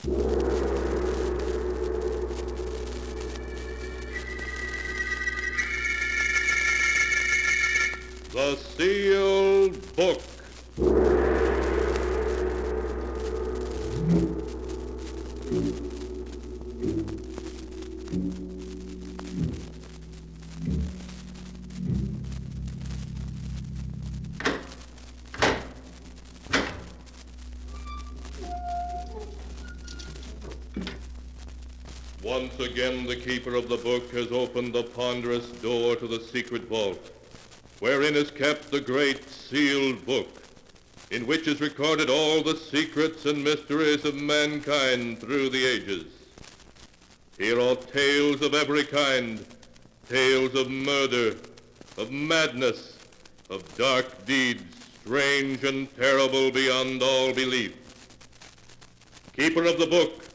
The Sealed Book. Once again, the keeper of the book has opened the ponderous door to the secret vault, wherein is kept the great sealed book, in which is recorded all the secrets and mysteries of mankind through the ages. Here are tales of every kind, tales of murder, of madness, of dark deeds, strange and terrible beyond all belief. Keeper of the book,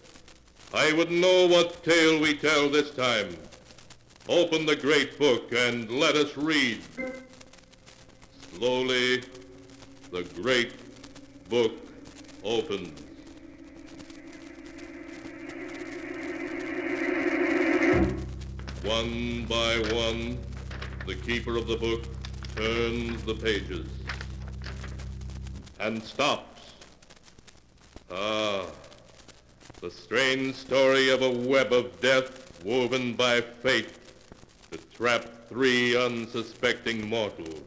I would know what tale we tell this time. Open the great book and let us read. Slowly, the great book opens. One by one, the keeper of the book turns the pages and stops. The strange story of a web of death woven by fate to trap three unsuspecting mortals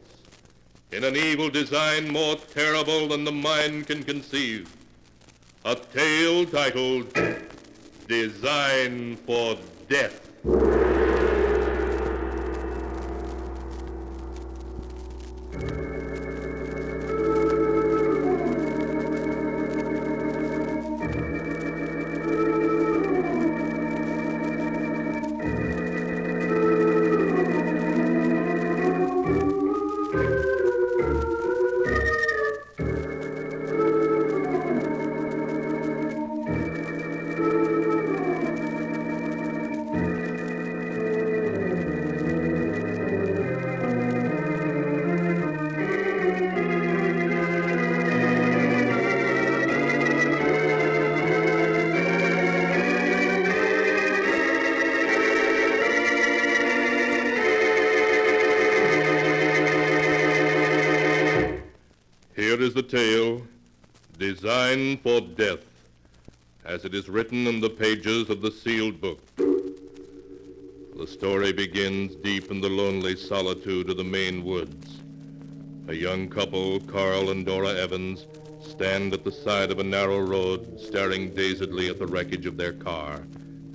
in an evil design more terrible than the mind can conceive. A tale titled Design for Death. Here is the tale, Design for Death, as it is written in the pages of the sealed book. The story begins deep in the lonely solitude of the Maine woods. A young couple, Carl and Dora Evans, stand at the side of a narrow road, staring dazedly at the wreckage of their car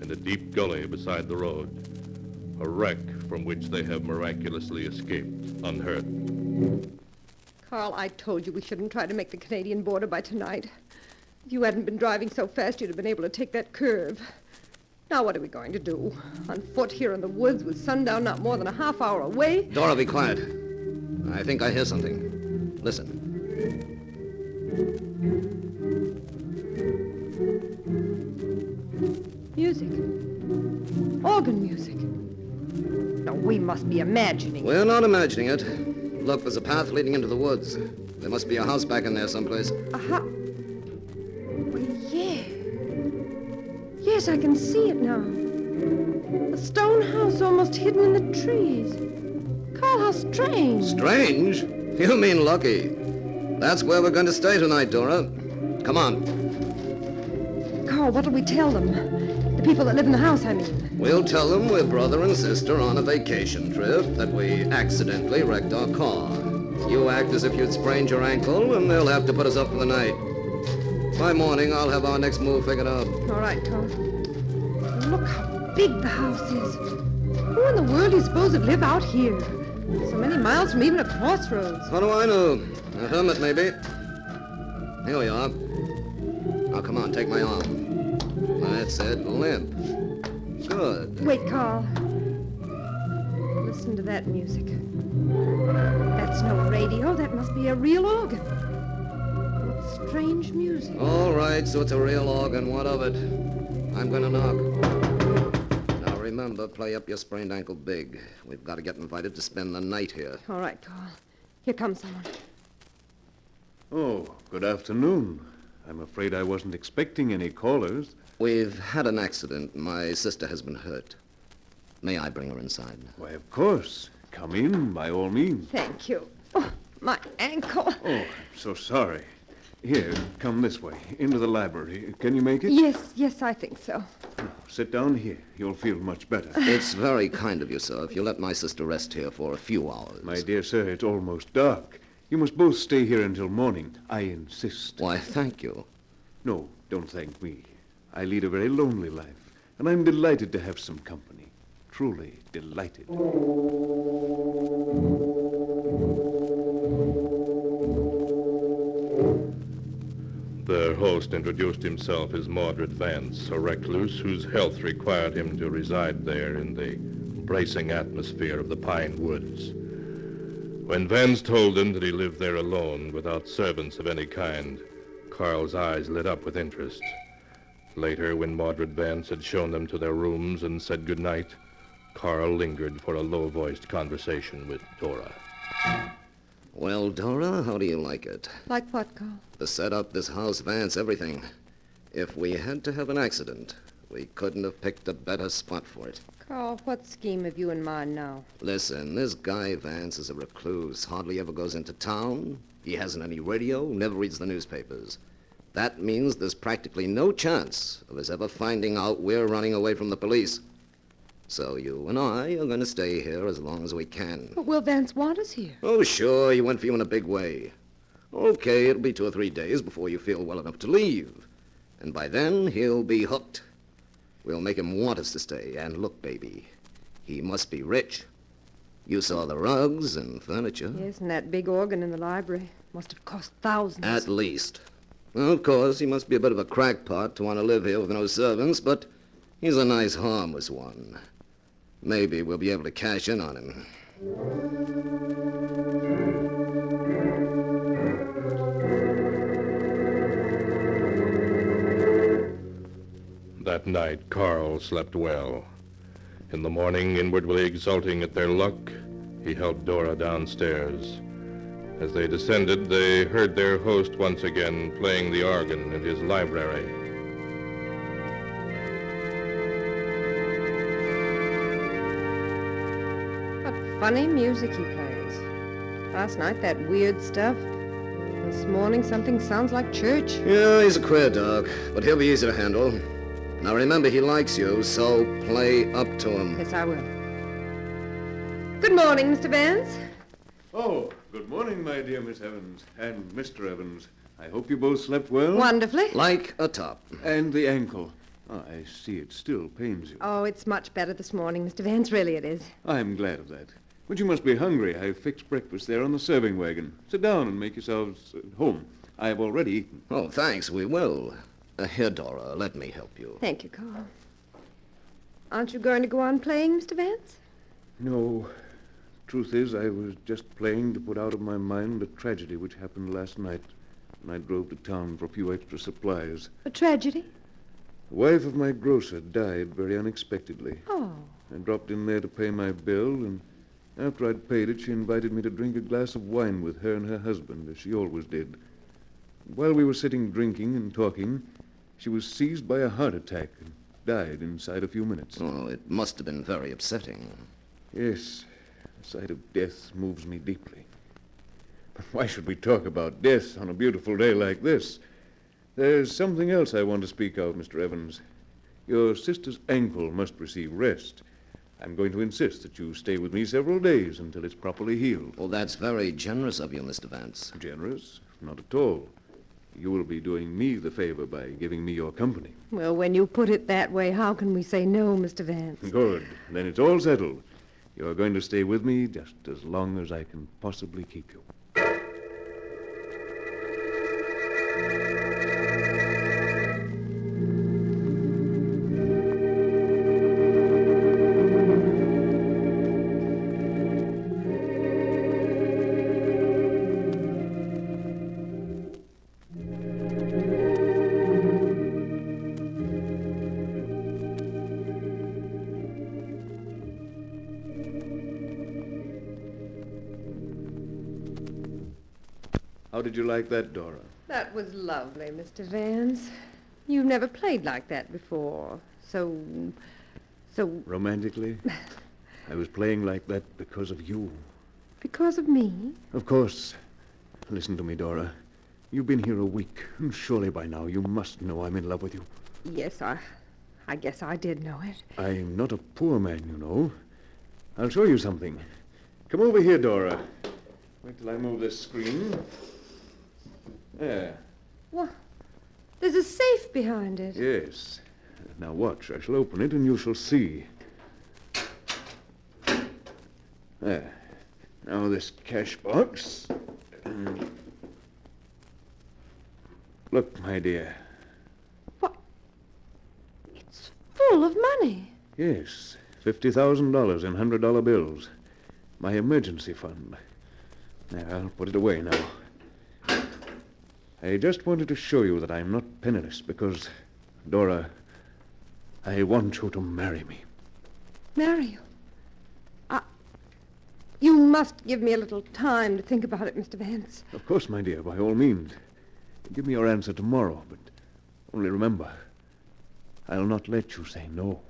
in a deep gully beside the road, a wreck from which they have miraculously escaped unhurt. Carl, I told you we shouldn't try to make the Canadian border by tonight. If you hadn't been driving so fast, you'd have been able to take that curve. Now what are we going to do? On foot here in the woods with sundown not more than a half hour away? Dora, be quiet. I think I hear something. Listen. Music. Organ music. No, we must be imagining. We're not imagining it. Look, there's a path leading into the woods. There must be a house back in there someplace. Aha. Well, yeah. Yes, I can see it now. A stone house almost hidden in the trees. Carl, how strange. Strange? You mean lucky. That's where we're going to stay tonight, Dora. Come on. Carl, what'll we tell them? The people that live in the house, I mean. We'll tell them we're brother and sister on a vacation trip, that we accidentally wrecked our car. You act as if you'd sprained your ankle, and they'll have to put us up for the night. By morning, I'll have our next move figured out. All right, Carl. Look how big the house is. Who in the world do you suppose would live out here? So many miles from even a crossroads. How do I know? A hermit, maybe. Here we are. Now, come on, take my arm. That's it. Limp. Good. Wait, Carl. Listen to that music. That's no radio. That must be a real organ. What strange music. All right, so it's a real organ. What of it? I'm going to knock. Now, remember, play up your sprained ankle big. We've got to get invited to spend the night here. All right, Carl. Here comes someone. Oh, good afternoon. I'm afraid I wasn't expecting any callers. We've had an accident. My sister has been hurt. May I bring her inside? Why, of course. Come in, by all means. Thank you. Oh, my ankle. Oh, I'm so sorry. Here, come this way, into the library. Can you make it? Yes, I think so. Sit down here. You'll feel much better. It's very kind of you, sir, if you let my sister rest here for a few hours. My dear sir, it's almost dark. You must both stay here until morning. I insist. Why, thank you. No, don't thank me. I lead a very lonely life, and I'm delighted to have some company. Truly delighted. Their host introduced himself as Mordred Vance, a recluse whose health required him to reside there in the bracing atmosphere of the pine woods. When Vance told him that he lived there alone, without servants of any kind, Carl's eyes lit up with interest. Later, when Mordred Vance had shown them to their rooms and said goodnight, Carl lingered for a low-voiced conversation with Dora. Well, Dora, how do you like it? Like what, Carl? The setup, this house, Vance, everything. If we had to have an accident, we couldn't have picked a better spot for it. Carl, what scheme have you in mind now? Listen, this guy Vance is a recluse, hardly ever goes into town. He hasn't any radio, never reads the newspapers. That means there's practically no chance of us ever finding out we're running away from the police. So you and I are going to stay here as long as we can. But will Vance want us here? Oh, sure, he went for you in a big way. Okay, it'll be 2 or 3 days before you feel well enough to leave. And by then, he'll be hooked. We'll make him want us to stay. And look, baby, he must be rich. You saw the rugs and furniture. Yes, and that big organ in the library. Must have cost thousands. At least. Well, of course, he must be a bit of a crackpot to want to live here with no servants, but he's a nice, harmless one. Maybe we'll be able to cash in on him. That night, Carl slept well. In the morning, inwardly exulting at their luck, he helped Dora downstairs. As they descended, they heard their host once again playing the organ in his library. What funny music he plays. Last night, that weird stuff. This morning, something sounds like church. Yeah, he's a queer dog, but he'll be easy to handle. Now remember, he likes you, so play up to him. Yes, I will. Good morning, Mr. Vance. Oh, good morning, my dear Miss Evans. And Mr. Evans. I hope you both slept well. Wonderfully. Like a top. And the ankle. Oh, I see it still pains you. Oh, it's much better this morning, Mr. Vance. Really it is. I'm glad of that. But you must be hungry. I've fixed breakfast there on the serving wagon. Sit down and make yourselves at home. I have already eaten. Oh, thanks, we will. Here, Dora, let me help you. Thank you, Carl. Aren't you going to go on playing, Mr. Vance? No. Truth is, I was just playing to put out of my mind a tragedy which happened last night when I drove to town for a few extra supplies. A tragedy? The wife of my grocer died very unexpectedly. Oh. I dropped in there to pay my bill, and after I'd paid it, she invited me to drink a glass of wine with her and her husband, as she always did. While we were sitting drinking and talking, she was seized by a heart attack and died inside a few minutes. Oh, it must have been very upsetting. Yes, the sight of death moves me deeply. But why should we talk about death on a beautiful day like this? There's something else I want to speak of, Mr. Evans. Your sister's ankle must receive rest. I'm going to insist that you stay with me several days until it's properly healed. Well, that's very generous of you, Mr. Vance. Generous? Not at all. You will be doing me the favor by giving me your company. Well, when you put it that way, how can we say no, Mr. Vance? Good. Then it's all settled. You're going to stay with me just as long as I can possibly keep you. How did you like that, Dora? That was lovely, Mr. Vance. You've never played like that before. So... Romantically? I was playing like that because of you. Because of me? Of course. Listen to me, Dora. You've been here a week, and surely by now you must know I'm in love with you. Yes, I guess I did know it. I'm not a poor man, you know. I'll show you something. Come over here, Dora. Wait till I move this screen. There. What? There's a safe behind it. Yes. Now watch. I shall open it and you shall see. There. Now this cash box. Look, my dear. What? It's full of money. Yes. $50,000 in $100 bills. My emergency fund. There, I'll put it away now. I just wanted to show you that I'm not penniless because, Dora, I want you to marry me. Marry you? You must give me a little time to think about it, Mr. Vance. Of course, my dear, by all means. Give me your answer tomorrow, but only remember, I'll not let you say no.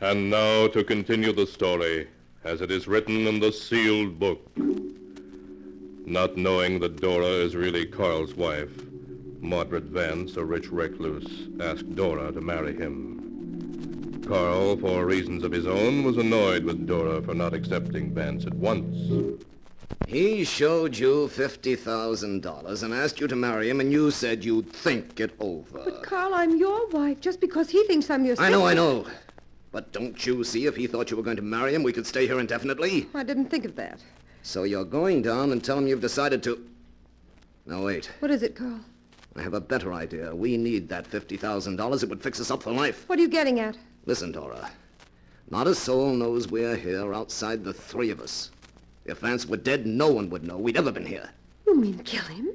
And now to continue the story, as it is written in the sealed book. Not knowing that Dora is really Carl's wife, Mordred Vance, a rich recluse, asked Dora to marry him. Carl, for reasons of his own, was annoyed with Dora for not accepting Vance at once. He showed you $50,000 and asked you to marry him, and you said you'd think it over. But, Carl, I'm your wife. Just because he thinks I'm your sister... I know. But don't you see, if he thought you were going to marry him, we could stay here indefinitely? I didn't think of that. So you're going down and tell him you've decided to... Now, wait. What is it, Carl? I have a better idea. We need that $50,000. It would fix us up for life. What are you getting at? Listen, Dora. Not a soul knows we're here outside the three of us. If Vance were dead, no one would know we'd ever been here. You mean kill him?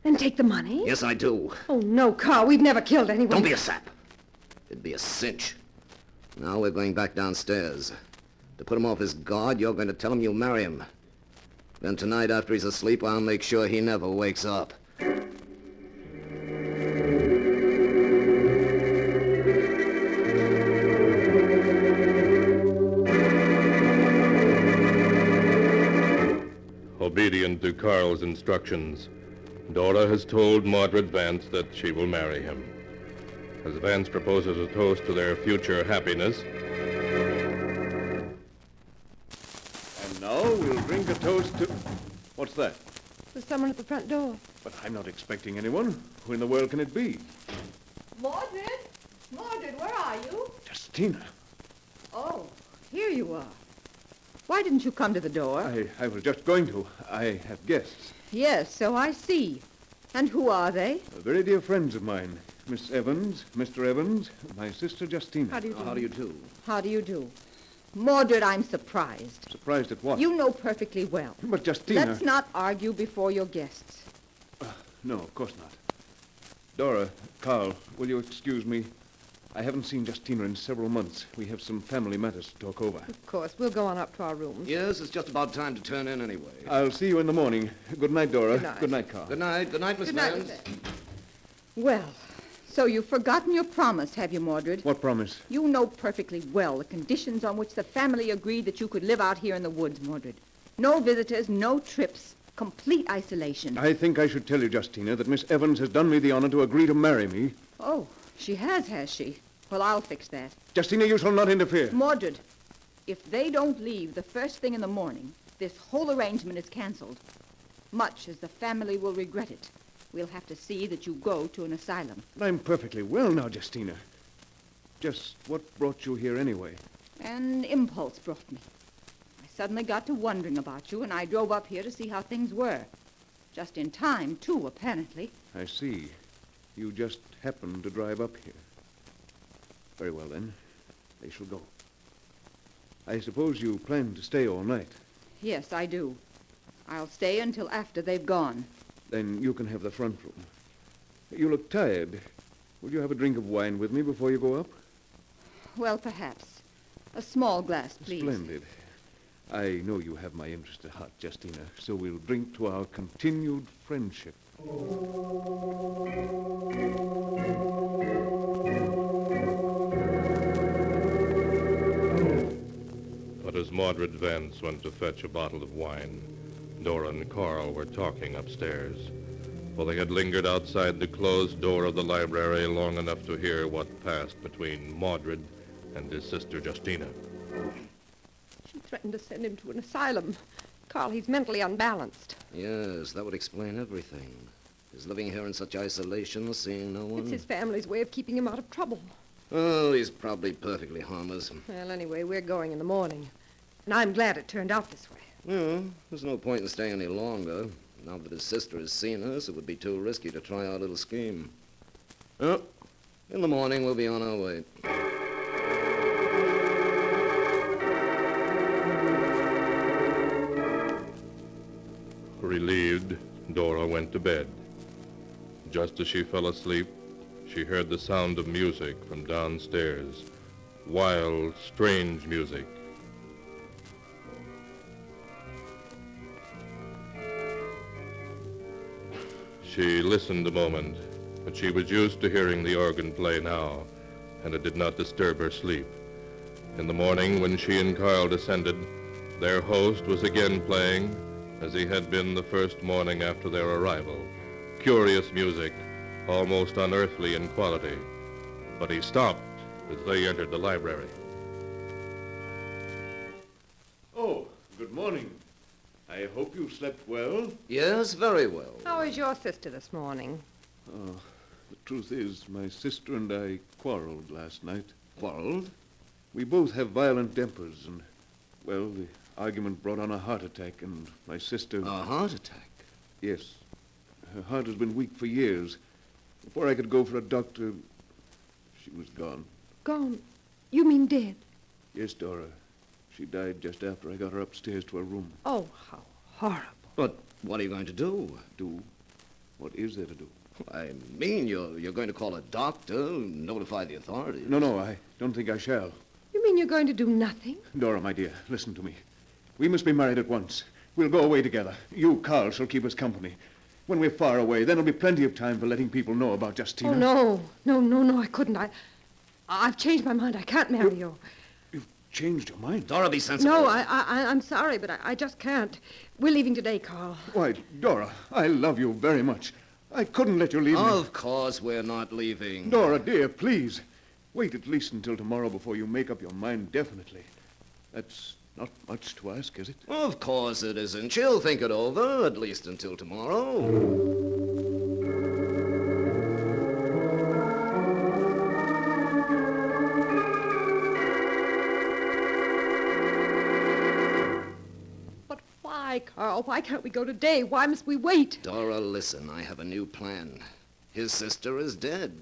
And take the money? Yes, I do. Oh, no, Carl. We've never killed anyone. Don't be a sap. It'd be a cinch. Now we're going back downstairs. To put him off his guard, you're going to tell him you'll marry him. Then tonight, after he's asleep, I'll make sure he never wakes up. Obedient to Carl's instructions, Dora has told Mordred Vance that she will marry him. As Vance proposes a toast to their future happiness. And now we'll drink a toast to... What's that? There's someone at the front door. But I'm not expecting anyone. Who in the world can it be? Mordred? Mordred, where are you? Justina. Oh, here you are. Why didn't you come to the door? I was just going to. I have guests. Yes, so I see. And who are they? Very dear friends of mine. Miss Evans, Mr. Evans, my sister Justina. How do you do? How do you do? How do you do? Mordred, I'm surprised. Surprised at what? You know perfectly well. But Justina... Let's not argue before your guests. No, of course not. Dora, Carl, will you excuse me? I haven't seen Justina in several months. We have some family matters to talk over. Of course. We'll go on up to our rooms. Yes, it's just about time to turn in anyway. I'll see you in the morning. Good night, Dora. Good night. Good night, Carl. Good night. Good night, Miss Good night, Vance. Miss Evans. Well, so you've forgotten your promise, have you, Mordred? What promise? You know perfectly well the conditions on which the family agreed that you could live out here in the woods, Mordred. No visitors, no trips, complete isolation. I think I should tell you, Justina, that Miss Evans has done me the honor to agree to marry me. Oh, she has she? Well, I'll fix that. Justina, you shall not interfere. Mordred, if they don't leave the first thing in the morning, this whole arrangement is canceled. Much as the family will regret it, we'll have to see that you go to an asylum. I'm perfectly well now, Justina. Just what brought you here anyway? An impulse brought me. I suddenly got to wondering about you, and I drove up here to see how things were. Just in time, too, apparently. I see. You just happened to drive up here. Very well, then. They shall go. I suppose you plan to stay all night. Yes, I do. I'll stay until after they've gone. Then you can have the front room. You look tired. Will you have a drink of wine with me before you go up? Well, perhaps. A small glass, please. Splendid. I know you have my interest at heart, Justina, so we'll drink to our continued friendship. But as Mordred Vance went to fetch a bottle of wine, Dora and Carl were talking upstairs, for they had lingered outside the closed door of the library long enough to hear what passed between Mordred and his sister Justina. She threatened to send him to an asylum. Carl, he's mentally unbalanced. Yes, that would explain everything. His living here in such isolation, seeing no one. It's his family's way of keeping him out of trouble. Oh, he's probably perfectly harmless. Well, anyway, we're going in the morning. And I'm glad it turned out this way. Well, there's no point in staying any longer. Now that his sister has seen us, it would be too risky to try our little scheme. Oh, in the morning, we'll be on our way. Relieved, Dora went to bed. Just as she fell asleep, she heard the sound of music from downstairs. Wild, strange music. She listened a moment, but she was used to hearing the organ play now, and it did not disturb her sleep. In the morning, when she and Carl descended, their host was again playing, as he had been the first morning after their arrival. Curious music, almost unearthly in quality. But he stopped as they entered the library. Oh, good morning. I hope you slept well. Yes, very well. How is your sister this morning? Oh, the truth is, my sister and I quarreled last night. Quarreled? We both have violent tempers, and, well, the argument brought on a heart attack, and my sister... A heart attack? Yes. Her heart has been weak for years. Before I could go for a doctor, she was gone. Gone. You mean dead? Yes, Dora. She died just after I got her upstairs to her room. Oh, how horrible. But what are you going to do? Do? What is there to do? I mean, you're going to call a doctor, notify the authorities. No, I don't think I shall. You mean you're going to do nothing? Dora, my dear, listen to me. We must be married at once. We'll go away together. You, Carl, shall keep us company. When we're far away, then there'll be plenty of time for letting people know about Justina. Oh, no, I couldn't. I've changed my mind. I can't marry you. You've changed your mind. Dora, be sensible. No, I'm sorry, but I just can't. We're leaving today, Carl. Why, Dora, I love you very much. I couldn't let you leave me. Of course we're not leaving. Dora, dear, please. Wait at least until tomorrow before you make up your mind definitely. That's not much to ask, is it? Of course it isn't. She'll think it over, at least until tomorrow. But why, Carl. Why can't we go today? Why must we wait? Dora, listen, I have a new plan. His sister is dead.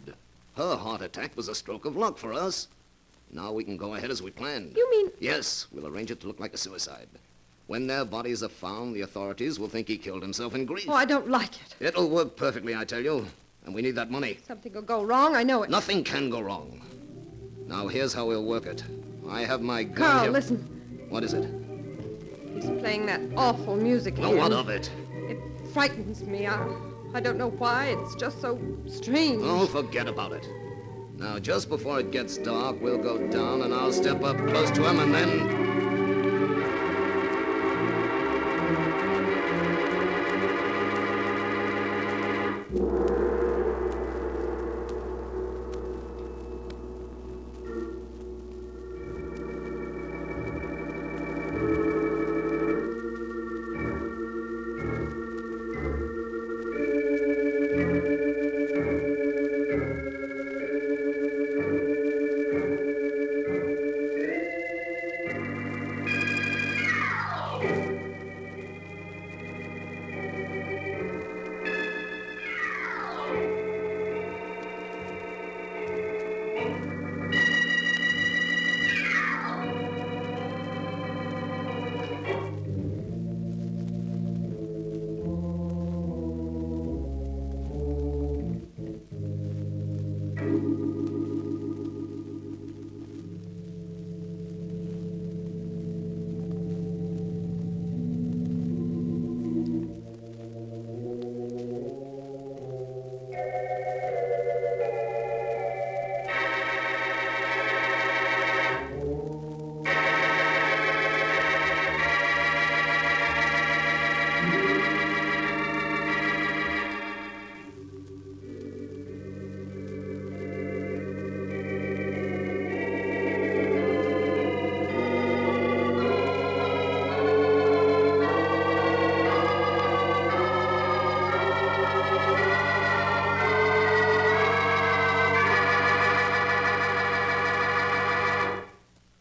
Her heart attack was a stroke of luck for us. Now we can go ahead as we planned. You mean... Yes, we'll arrange it to look like a suicide. When their bodies are found, the authorities will think he killed himself in grief. Oh, I don't like it. It'll work perfectly, I tell you. And we need that money. Something will go wrong, I know it. Nothing can go wrong. Now, here's how we'll work it. I have my gun Carl, here. listen. What is it? He's playing that awful music Well, again. what of it? It frightens me. I don't know why. It's just so strange. Oh, forget about it. Now, just before it gets dark, we'll go down and I'll step up close to him and then...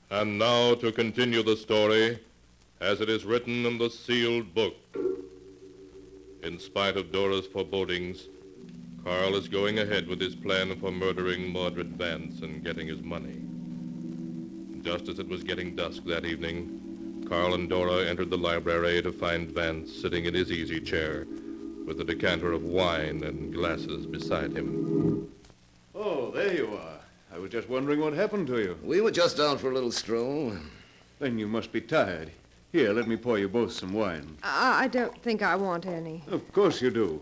And now to continue the story as it is written in the sealed book. In spite of Dora's forebodings, Carl is going ahead with his plan for murdering Mordred Vance and getting his money. Just as it was getting dusk that evening, Carl and Dora entered the library to find Vance sitting in his easy chair with a decanter of wine and glasses beside him. Oh, there you are. I was just wondering what happened to you. We were just out for a little stroll. Then you must be tired. Here, let me pour you both some wine. I don't think I want any. Of course you do.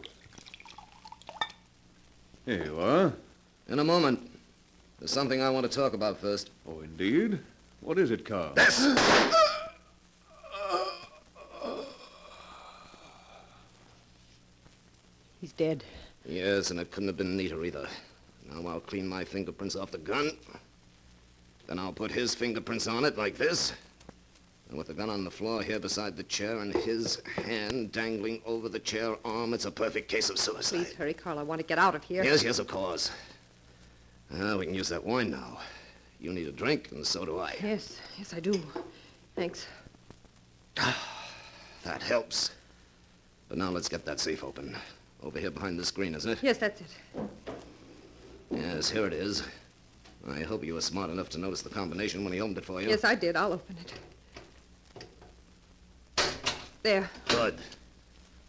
Here you are. In a moment. There's something I want to talk about first. Oh, indeed? What is it, Carl? This! He's dead. Yes, and it couldn't have been neater either. Now I'll clean my fingerprints off the gun. Then I'll put his fingerprints on it like this. And with the gun on the floor here beside the chair and his hand dangling over the chair arm, it's a perfect case of suicide. Please hurry, Carl. I want to get out of here. Yes, of course. We can use that wine now. You need a drink, and so do I. Yes, I do. Thanks. That helps. But now let's get that safe open. Over here behind the screen, isn't it? Yes, that's it. Yes, here it is. I hope you were smart enough to notice the combination when he opened it for you. Yes, I did. I'll open it. There. Good.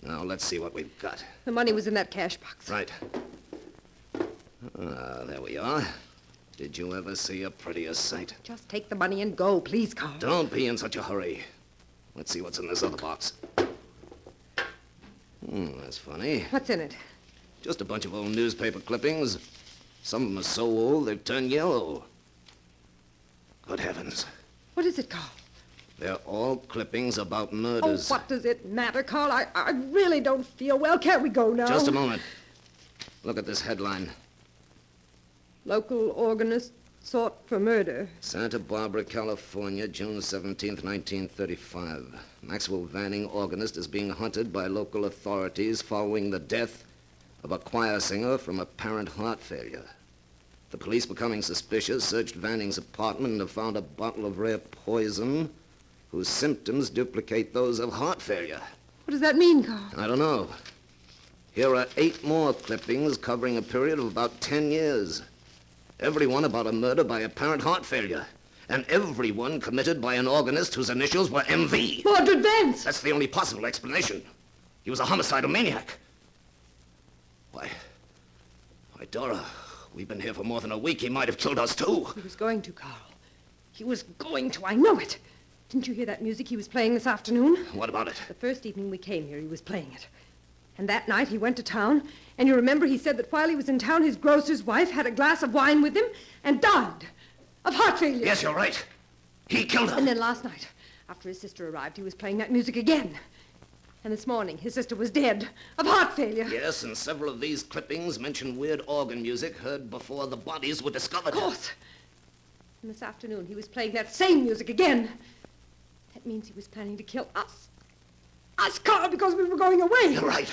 Now, let's see what we've got. The money was in that cash box. Right. There we are. Did you ever see a prettier sight? Just take the money and go, please, Carl. Don't be in such a hurry. Let's see what's in this other box. That's funny. What's in it? Just a bunch of old newspaper clippings. Some of them are so old they've turned yellow. Good heavens. What is it, Carl? They're all clippings about Oh, murders. what does it matter, Carl? I really don't feel well. Can't we go now? Just a moment. Look at this headline. Local organist sought for murder. Santa Barbara, California, June 17th, 1935. Maxwell Vanning, organist, is being hunted by local authorities following the death of a choir singer from apparent heart failure. The police, becoming suspicious, searched Vanning's apartment and have found a bottle of rare poison whose symptoms duplicate those of heart failure. What does that mean, Carl? I don't know. Here are 8 more clippings covering a period of about 10 years. Every one about a murder by apparent heart failure. And every one committed by an organist whose initials were MV. Mordred Vance! That's the only possible explanation. He was a homicidal maniac. Why, Dora, we've been here for more than a week. He might have killed us, too. He was going to, Carl. He was going to. I know it. Didn't you hear that music he was playing this afternoon? What about it? The first evening we came here, he was playing it. And that night he went to town, and you remember he said that while he was in town, his grocer's wife had a glass of wine with him and died of heart failure. Yes, you're right. He killed her. And then last night, after his sister arrived, he was playing that music again. And this morning, his sister was dead of heart failure. Yes, and several of these clippings mention weird organ music heard before the bodies were discovered. Of course. And this afternoon, he was playing that same music again. That means he was planning to kill us. Us, Carl, because we were going away. You're right.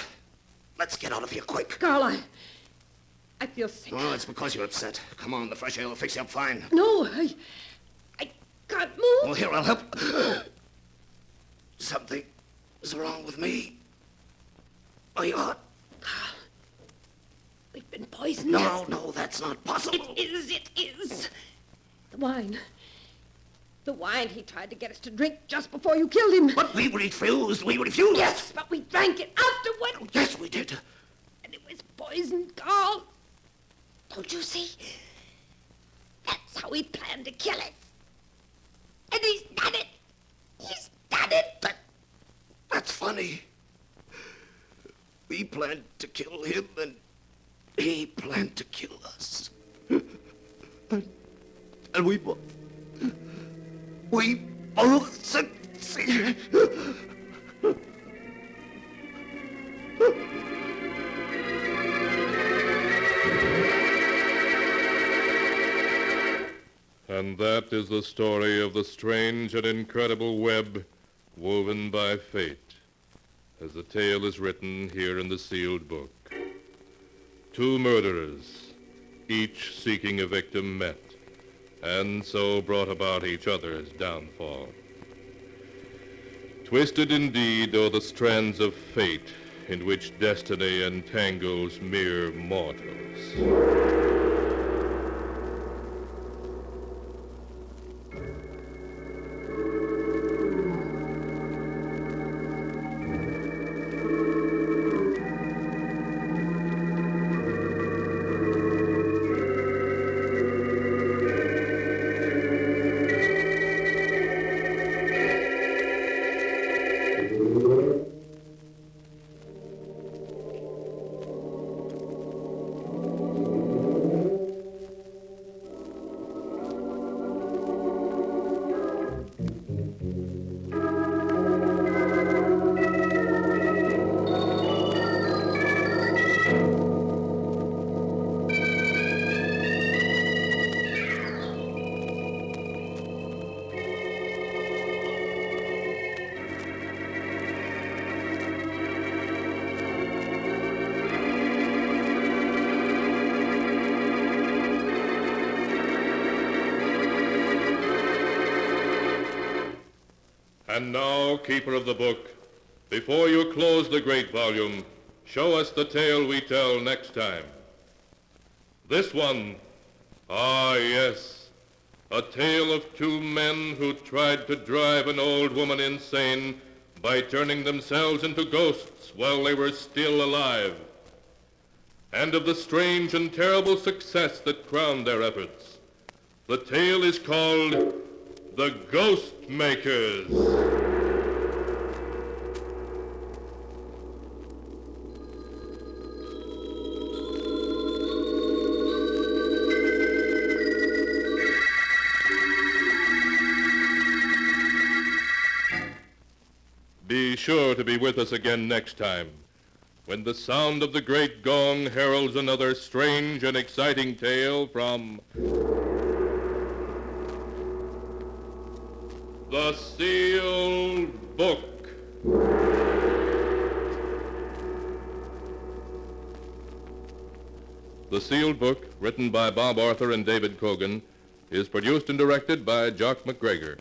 Let's get out of here quick. Carl, I feel sick. Oh, it's because you're upset. Come on, the fresh air will fix you up fine. No, I can't move. Well, here, I'll help. Something is wrong with me. My heart. Carl, we've been poisoned. No, that's not possible. It is. The wine. The wine he tried to get us to drink just before you killed him. But we refused. We refused. Yes, but we drank it afterward. Yes, we did. And it was poisoned, Carl. Don't you see? That's how he planned to kill us. And he's done it. He's done it. That's funny. We planned to kill him, and he planned to kill us. And we both succeeded. And that is the story of the strange and incredible web woven by fate, as the tale is written here in the sealed book. 2 murderers, each seeking a victim, met, and so brought about each other's downfall. Twisted indeed are the strands of fate in which destiny entangles mere mortals. And now, keeper of the book, before you close the great volume, show us the tale we tell next time. This one, yes, a tale of 2 men who tried to drive an old woman insane by turning themselves into ghosts while they were still alive, and of the strange and terrible success that crowned their efforts. The tale is called The Ghost Makers. Be sure to be with us again next time, when the sound of the great gong heralds another strange and exciting tale from The Sealed Book. The Sealed Book, written by Bob Arthur and David Cogan, is produced and directed by Jock McGregor.